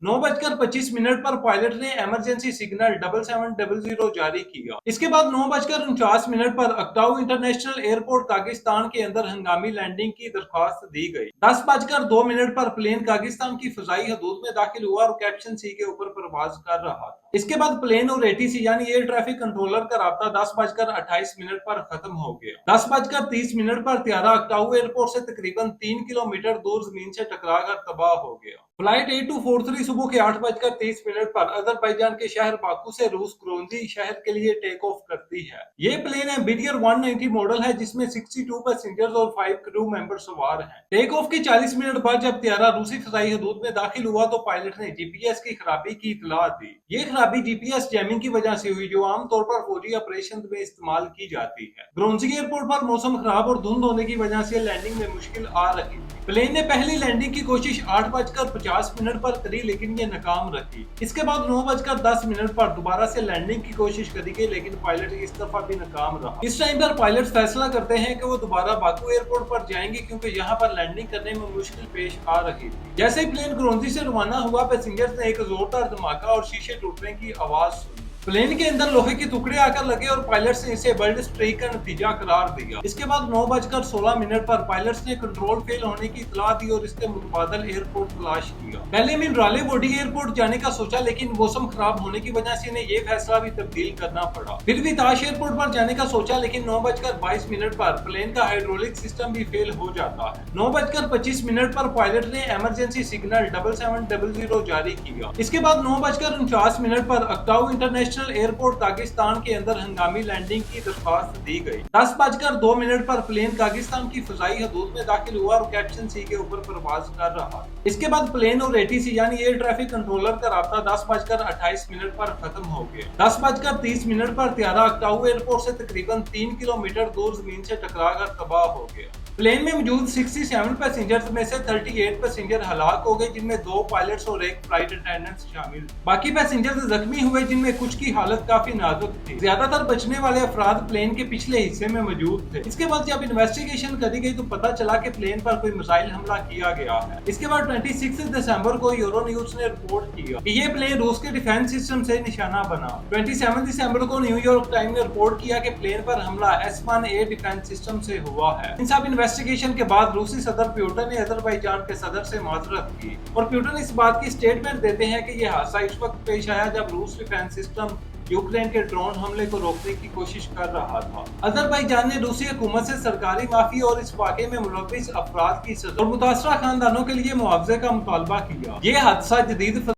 9:25 पर पायलट ने emergency signal 7700 जारी किया। इसके बाद 9:49 पर अक्टाऊ इंटरनेशनल एयरपोर्ट पाकिस्तान के अंदर हंगामी लैंडिंग की दरख्वास्त दी गई। 10:02 पर प्लेन पाकिस्तान की फजाई हदूद में दाखिल हुआ और कैप्शन सी के ऊपर परवाज कर रहा था। इसके बाद प्लेन और एटीसी यानी एयर ट्रैफिक कंट्रोलर का राब्ता 10:28 पर खत्म हो गया। 10:30 पर त्यारा अक्टाऊ एयरपोर्ट से तकरीबन 3 किलोमीटर दूर जमीन से टकरा कर तबाह हो गया। फ्लाइट 8243 सुबह के 8:30 पर अजरबैजान के शहर बाकू से रूस ग्रोंजी शहर के लिए टेक ऑफ करती है। ये प्लेन एम्बिटियर 190 मॉडल है जिसमें 62 पैसेंजर्स और 5 क्रू मेंबर सवार हैं। टेक ऑफ के 40 मिनट बाद जब त्यारा रूसी फजाई हदूद में दाखिल हुआ तो पायलट ने जीपीएस की खराबी की इतला दी। ये खराबी जीपीएस जैमिंग की वजह से हुई जो आमतौर पर फौजी ऑपरेशन में इस्तेमाल की जाती है। ग्रोंजी एयरपोर्ट पर मौसम खराब और धुंध होने की वजह से लैंडिंग में मुश्किल आ रही थी। प्लेन ने पहली लैंडिंग की कोशिश 8:50 पर करी लेकिन ये नाकाम रही। इसके बाद 9:10 पर दोबारा से लैंडिंग की कोशिश करी गई लेकिन पायलट इस दफा भी नाकाम रहा। इस टाइम पर पायलट फैसला करते हैं कि वो दोबारा बाकू एयरपोर्ट पर जाएंगे क्योंकि यहाँ पर लैंडिंग करने में मुश्किल पेश आ रही थी। जैसे ही प्लेन ग्रोंजी से रवाना हुआ पैसेंजर्स ने एक जोरदार धमाका और शीशे टूटने की आवाज सुनी। प्लेन के अंदर लोहे के टुकड़े आकर लगे और पायलट्स ने इसे बर्ड स्ट्राइक का नतीजा करार दिया। इसके बाद 9:16 पर पायलट्स ने कंट्रोल फेल होने की इतला दी और इसके मुतबादल एयरपोर्ट तलाश किया। पहले मीन राले बॉडी एयरपोर्ट जाने का सोचा लेकिन मौसम खराब होने की वजह से इन्हें ये फैसला भी तब्दील करना पड़ा। फिर भी ताश एयरपोर्ट पर जाने का सोचा लेकिन 9:22 पर प्लेन का हाइड्रोलिक सिस्टम भी फेल हो जाता है। 9:25 पर पायलट ने इमरजेंसी सिग्नल 7700 जारी किया। इसके बाद 9:49 पर अक्टाऊ इंटरनेशनल एयरपोर्ट पाकिस्तान के अंदर हंगामी लैंडिंग की दरख्वास्त दी गई। 10:02 पर प्लेन पाकिस्तान की फजाई हदूद में दाखिल हुआ और कैप्शन सी के ऊपर परवाज कर रहा। इसके बाद प्लेन और एटीसी यानी एयर ट्रैफिक कंट्रोलर का राब्ता 10:28 पर खत्म हो गया। 10:30 पर त्यारा अक्टाऊ एयरपोर्ट से तकरीबन 3 किलोमीटर दूर जमीन से टकरा कर तबाह हो गया। प्लेन में मौजूद 67 पैसेंजर्स में से 38 पैसेंजर हलाक हो गए जिनमें 2 पायलट्स और 1 फ्लाइट अटेंडेंट शामिल। बाकी पैसेंजर्स जख्मी हुए जिनमें कुछ की हालत काफी नाजुक थी। ज्यादातर बचने वाले अफराद प्लेन के पिछले हिस्से में मौजूद थे। इसके बाद जब इन्वेस्टिगेशन करी गई तो पता चला कि प्लेन पर कोई मिसाइल हमला किया गया है। इसके बाद 26 दिसंबर को यूरो न्यूज ने रिपोर्ट किया कि ये प्लेन रूस के डिफेंस सिस्टम से निशाना बना। 27 दिसंबर को न्यूयॉर्क टाइम ने रिपोर्ट किया कि प्लेन पर हमला S-1A डिफेंस सिस्टम से हुआ है। इन सब इन्वेस्टिगेशन के बाद रूसी सदर प्यूटन ने अजरबैजान के सदर से माजरत की और प्यूटन इस बात की स्टेटमेंट देते हैं कि यह हादसा इस वक्त पेश आया जब रूस डिफेंस सिस्टम यूक्रेन के ड्रोन हमले को रोकने की कोशिश कर रहा था। अजरबैजान ने रूसी हुकूमत से सरकारी माफी और इस वाक़े में मुलव्विस अफराद की सजा और मुतासरा खानदानों के लिए मुआवजे का मुतालबा किया। ये हादसा जदीद